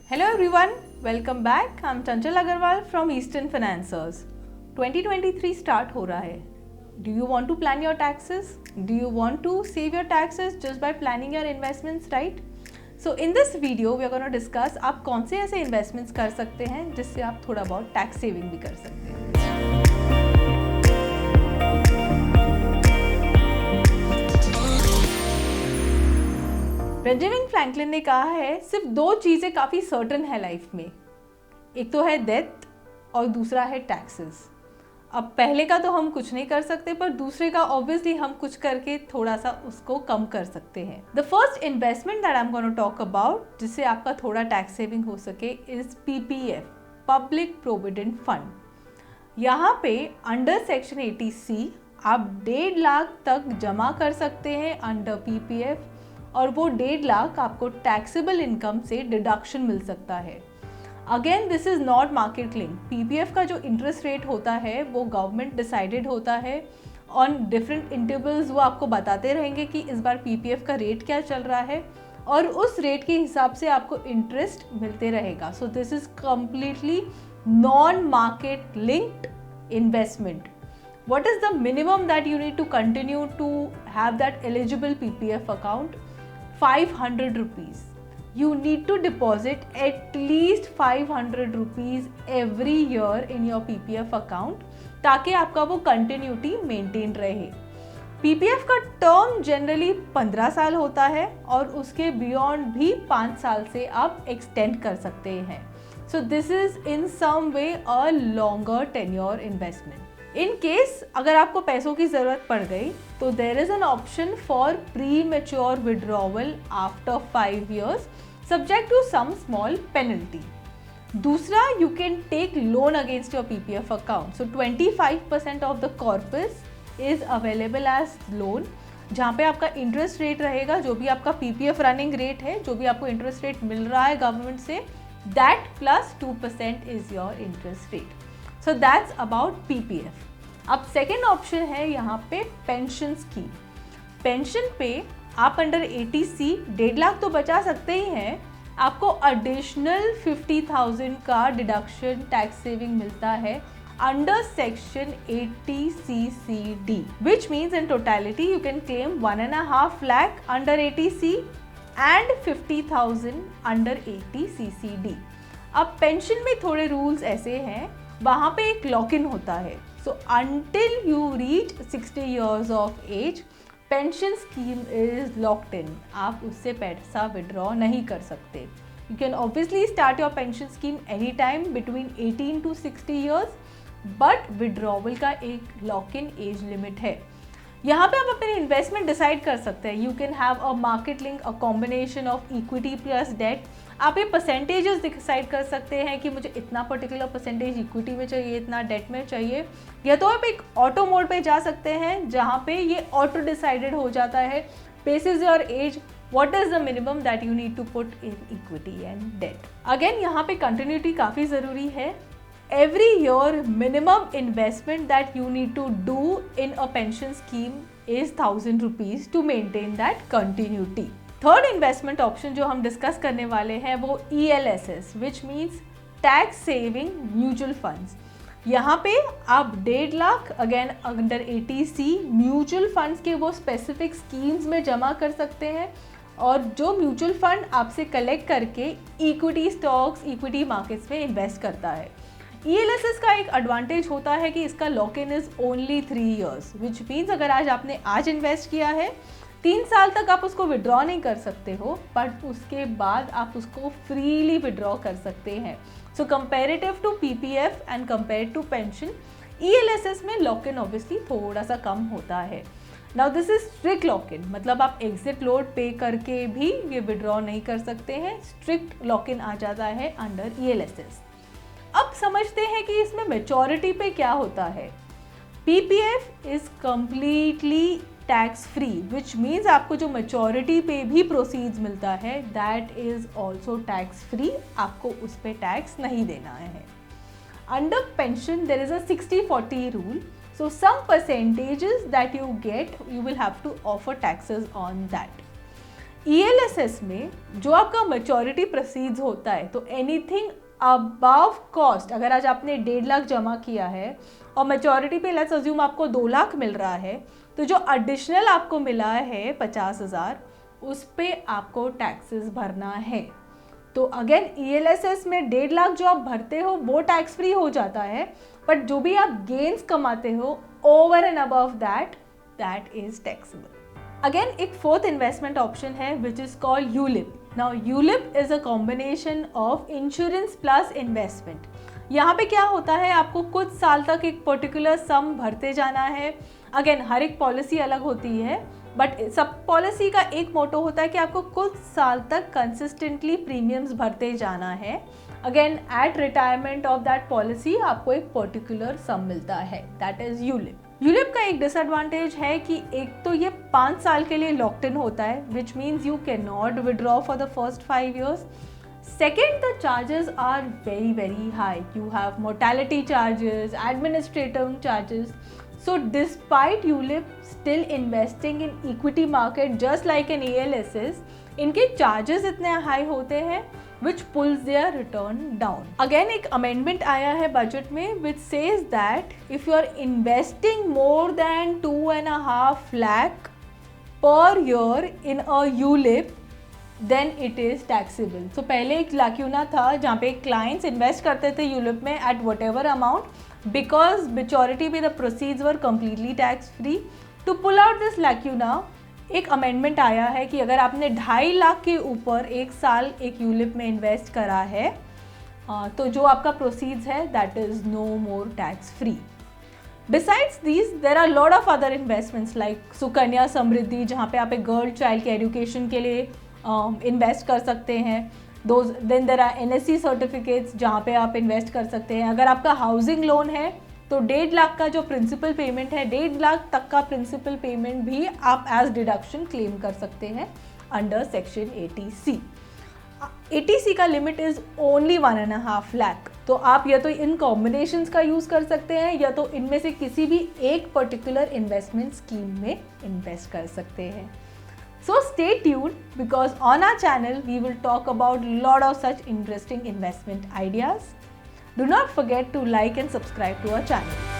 Hello everyone, welcome back. I'm Chanchal Agarwal from Eastern Financiers. 2023 start हो रहा है. Do you want to plan your taxes? Do you want to save your taxes just by planning your investments, right? So in this video we are going to discuss आप कौन से ऐसे investments कर सकते हैं जिससे आप थोड़ा बहुत tax saving भी कर सकते हैं. बेंजामिन फ्रैंकलिन ने कहा है सिर्फ दो चीज़ें काफ़ी सर्टन है लाइफ में, एक तो है डेथ और दूसरा है टैक्सेस. अब पहले का तो हम कुछ नहीं कर सकते, पर दूसरे का ऑब्वियसली हम कुछ करके थोड़ा सा उसको कम कर सकते हैं. The first investment that I am gonna talk about जिससे आपका थोड़ा टैक्स सेविंग हो सके is PPF, public provident fund. यहाँ पे अंडर सेक्शन 80C आप 1.5 लाख तक जमा कर सकते हैं अंडर PPF, और वो 1.5 लाख आपको टैक्सेबल इनकम से डिडक्शन मिल सकता है. Again this is not market link. PPF का जो इंटरेस्ट रेट होता है वो गवर्नमेंट डिसाइडेड होता है. ऑन डिफरेंट इंटरवल्स वो आपको बताते रहेंगे कि इस बार PPF का रेट क्या चल रहा है, और उस रेट के हिसाब से आपको इंटरेस्ट मिलते रहेगा. So this is completely non market linked investment. What is the minimum that you need to continue to have that eligible PPF account? 500 rupees. You need to deposit at least 500 rupees every year in your PPF account ताकि आपका वो continuity maintain रहे. PPF का term generally 15 साल होता है और उसके बियॉन्ड भी 5 साल से आप एक्सटेंड कर सकते हैं. So this is in some way a longer tenure investment. In case अगर आपको पैसों की ज़रूरत पड़ गई तो देर is an option for premature withdrawal after 5 years subject to some small penalty. दूसरा, you can take loan against your PPF account. So 25% of the corpus is available as loan, जहाँ पे आपका इंटरेस्ट रेट रहेगा जो भी आपका PPF running rate है, जो भी आपको इंटरेस्ट रेट मिल रहा है गवर्नमेंट से, that plus 2% is your interest rate. So that's about PPF. अब सेकेंड ऑप्शन है यहाँ पे पेंशन स्कीम. पेंशन पे आप अंडर 80C 1.5 लाख तो बचा सकते ही हैं, आपको एडिशनल 50,000 का डिडक्शन टैक्स सेविंग मिलता है under section 80CCD, which means in totality you can claim 1.5 lakh under 80C and 50,000 under 80CCD. अब पेंशन में थोड़े रूल्स ऐसे हैं, वहाँ पे एक लॉक इन होता है. So until you reach 60 years of age pension scheme is locked in. आप उससे पैसा विड्रॉ नहीं कर सकते. You can obviously start your pension scheme any time between 18 to 60 years, but withdrawal का एक लॉक इन एज लिमिट है. यहाँ पे आप अपने इन्वेस्टमेंट डिसाइड कर सकते हैं. You can have a market link, a combination of equity plus debt. आप ये परसेंटेजेस डिसाइड कर सकते हैं कि मुझे इतना पर्टिकुलर परसेंटेज इक्विटी में चाहिए, इतना डेट में चाहिए, या तो आप एक ऑटो मोड पे जा सकते हैं जहाँ पे ये ऑटो डिसाइडेड हो जाता है basis your age what is the minimum that you need to put in equity and debt. Again यहाँ पे कंटिन्यूटी काफ़ी ज़रूरी है. Every year minimum investment that you need to do in a pension scheme is 1,000 rupees to maintain that continuity. Third investment option जो हम discuss करने वाले हैं वो ELSS, which means tax saving mutual funds. यहाँ पे आप 1.5 lakh again under 80C mutual funds के वो स्पेसिफिक स्कीम्स में जमा कर सकते हैं, और जो म्यूचुअल फंड आपसे कलेक्ट करके इक्विटी स्टॉक्स, इक्विटी मार्केट्स में इन्वेस्ट करता है. ELSS का एक एडवांटेज होता है कि इसका lock in is only 3 years, which means अगर आपने आज इन्वेस्ट किया है 3 साल तक आप उसको विड्रॉ नहीं कर सकते हो, बट उसके बाद आप उसको फ्रीली विड्रॉ कर सकते हैं. So comparative to PPF and compare to pension, ELSS में लॉक इन ऑब्वियसली थोड़ा सा कम होता है. Now this is strict lock in, मतलब आप एग्जिट लोड पे करके भी ये विड्रॉ नहीं कर सकते हैं. स्ट्रिक्ट लॉक इन आ जाता है अंडर ELSS. अब समझते हैं कि इसमें मैच्योरिटी पे क्या होता है. PPF is completely tax free, which means आपको जो मैच्योरिटी पे भी प्रोसीड्स मिलता है that is also tax free. आपको उस पर टैक्स नहीं देना है. Under pension there is a 60-40 rule. So some percentages that you get you will have to offer taxes on that. ELSS में जो आपका मैच्योरिटी प्रोसीड्स होता है, तो एनीथिंग अबव कॉस्ट, अगर आज आपने 1.5 लाख जमा किया है और मैच्योरिटी पे लेट्स अज्यूम आपको 2 लाख मिल रहा है, तो जो एडिशनल आपको मिला है 50,000, उस पे आपको टैक्सेस भरना है। तो अगेन ELSS में 1.5 लाख जो आप भरते हो वो टैक्स फ्री हो जाता है, बट जो भी आप गेन्स कमाते हो over and above that is taxable. Again एक फोर्थ इन्वेस्टमेंट ऑप्शन है which is called ULIP. Now ULIP is a combination of insurance plus investment. यहाँ पे क्या होता है, आपको कुछ साल तक एक पर्टिकुलर सम भरते जाना है। अगेन हर एक पॉलिसी अलग होती है, बट सब पॉलिसी का एक मोटो होता है कि आपको कुछ साल तक कंसिस्टेंटली प्रीमियम्स भरते जाना है। Again at retirement of that policy आपको एक पर्टिकुलर सम मिलता है, दैट इज यूलिप। यूलिप का एक डिसएडवांटेज है कि एक तो ये 5 साल के लिए लॉक्ड इन होता है, which means you can not withdraw for the first 5 years. Second, the charges are very, very high. You have mortality charges, administrative charges. So despite ULIP still investing in equity market just like an ELSS, इनके charges इतने high होते हैं which pulls their return down. Again एक amendment आया है budget में which says that if you are investing more than 2.5 lakh per year in a ULIP, then it is taxable. So पहले एक लैक्यूना था जहाँ पे क्लाइंट्स इन्वेस्ट करते थे यूलिप में at whatever amount, because maturity पे the proceeds were completely tax free. To pull out this lacuna, एक अमेंडमेंट आया है कि अगर आपने 2.5 लाख के ऊपर एक साल एक यूलिप में इन्वेस्ट करा है, तो जो आपका प्रोसीड्स है that is no more tax free. Besides these, there are lot of other investments like Sukanya Samriddhi, जहाँ पे आप एक गर्ल चाइल्ड के एजुकेशन के लिए इन्वेस्ट कर सकते हैं. Then there are NSE certificates जहाँ पे आप इन्वेस्ट कर सकते हैं. अगर आपका हाउसिंग लोन है तो 1.5 लाख का जो प्रिंसिपल पेमेंट है, 1.5 लाख तक का प्रिंसिपल पेमेंट भी आप एज डिडक्शन क्लेम कर सकते हैं अंडर सेक्शन 80C. 80C का लिमिट इज ओनली 1.5 लाख. तो आप या तो इन कॉम्बिनेशंस का यूज़ कर सकते हैं या तो इनमें से किसी भी एक पर्टिकुलर इन्वेस्टमेंट स्कीम में इन्वेस्ट कर सकते हैं. So stay tuned, because on our channel we will talk about lot of such interesting investment ideas. Do not forget to like and subscribe to our channel.